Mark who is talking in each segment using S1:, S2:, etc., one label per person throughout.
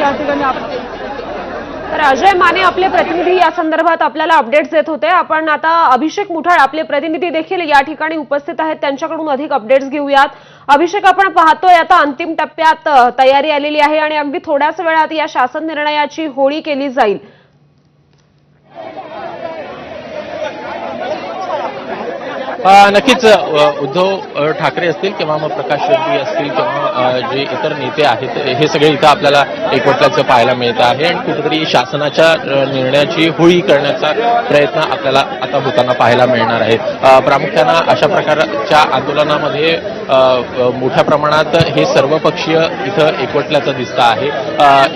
S1: या ठिकाणी तर अजय माने आपले प्रतिनिधी या संदर्भात आपल्याला अपडेट्स देत होते। आपण आता अभिषेक मुठाळ आपले प्रतिनिधी देखील या ठिकाणी उपस्थित आहेत, त्यांच्याकडून अधिक अपडेट्स घेऊयात। अभिषेक, आपण पाहतोय आता अंतिम टप्प्यात तयारी आलेली आहे आणि अगदी थोड्याच वेळात या शासन निर्णयाची होळी केली जाईल।
S2: नक्कीच उद्धव ठाकरे असतील किंवा मग प्रकाश शेट्टी असतील किंवा जे इतर नेते आहेत हे सगळे इथं आपल्याला एकवटल्याचं पाहायला मिळत आहे आणि कुठेतरी शासनाच्या निर्णयाची होळी करण्याचा प्रयत्न आपल्याला आता होताना पाहायला मिळणार आहे। प्रामुख्यानं अशा प्रकारच्या आंदोलनामध्ये मोठ्या प्रमाणात हे सर्वपक्षीय इथं एकवटल्याचं दिसतं आहे।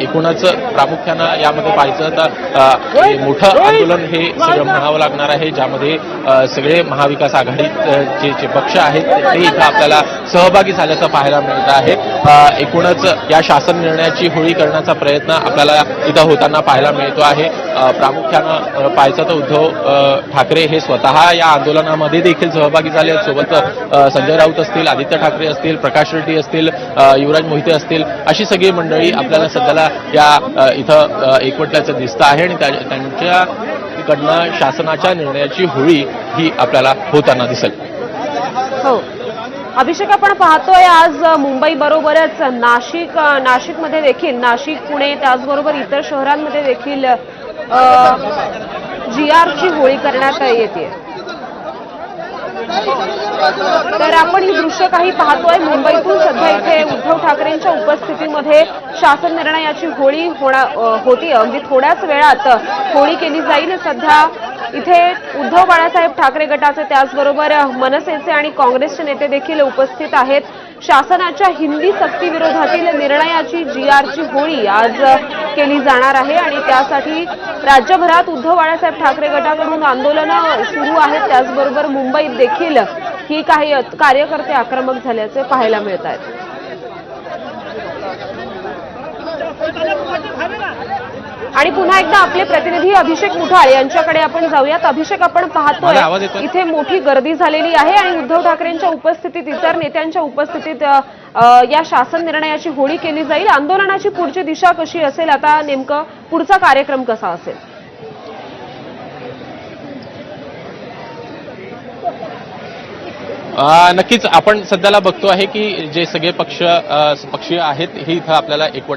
S2: एकूणच प्रामुख्यानं यामध्ये पाहायचं तर मोठं आंदोलन हे सगळं म्हणावं लागणार आहे, ज्यामध्ये सगळे महाविकास आघाडी जे पक्ष आहेत ते इथं आपल्याला सहभागी झाल्याचं पाहायला मिळत आहे। एकूणच या शासन निर्णयाची होळी करण्याचा प्रयत्न आपल्याला इथं होताना पाहायला मिळतो आहे। प्रामुख्यानं पाहायचं तर उद्धव ठाकरे हे स्वतः या आंदोलनामध्ये देखील सहभागी झाले आहेत। सोबत संजय राऊत असतील, आदित्य ठाकरे असतील, प्रकाश रेड्डी असतील, युवराज मोहिते असतील, अशी सगळी मंडळी आपल्याला सध्याला या इथं एकवटल्याचं दिसतं आहे आणि त्यांच्याकडनं शासनाच्या निर्णयाची होळी ही आपल्याला होताना दिसेल।
S1: हो अभिषेक, आपण पाहतोय आज मुंबई बरोबरच नाशिकमध्ये देखील, नाशिक, पुणे त्याचबरोबर इतर शहरांमध्ये देखील GRची होळी करण्यात येते। तर आपण ही दृश्य काही पाहतोय मुंबईतून। सध्या इथे उद्धव ठाकरेंच्या उपस्थितीमध्ये शासन निर्णयाची होळी होती। अगदी थोड्याच वेळात होळी केली जाईल। सध्या इथे उद्धव बाळासाहेब ठाकरे गटाचे त्याचबरोबर मनसेचे आणि काँग्रेसचे नेते देखील उपस्थित आहेत। शासनाच्या हिंदी सक्ती विरोधातील निर्णयाची GRची होळी आज केली जाणार आहे आणि त्यासाठी राज्यभरात उद्धव बाळासाहेब ठाकरे गटाकडून आंदोलनं सुरू आहेत। त्याचबरोबर मुंबईत देखील ही काही कार्यकर्ते आक्रमक झाल्याचे पाहायला मिळत आहेत। आणि पुन्हा एकदा आपले प्रतिनिधी अभिषेक मुठाळ यांच्याकडे आपण जाऊयात। अभिषेक, आपण पाहतोय इथे मोठी गर्दी झालेली आहे आणि उद्धव ठाकरेंच्या उपस्थितीत, इतर नेत्यांच्या उपस्थितीत या शासन निर्णयाची होळी केली जाईल। आंदोलनाची पुढची दिशा कशी असेल, आता नेमकं पुढचा कार्यक्रम कसा असेल?
S2: नक्कीच आपण सध्याला बघतो आहे की जे सगळे पक्षीय आहेत हे इथं आपल्याला एकवट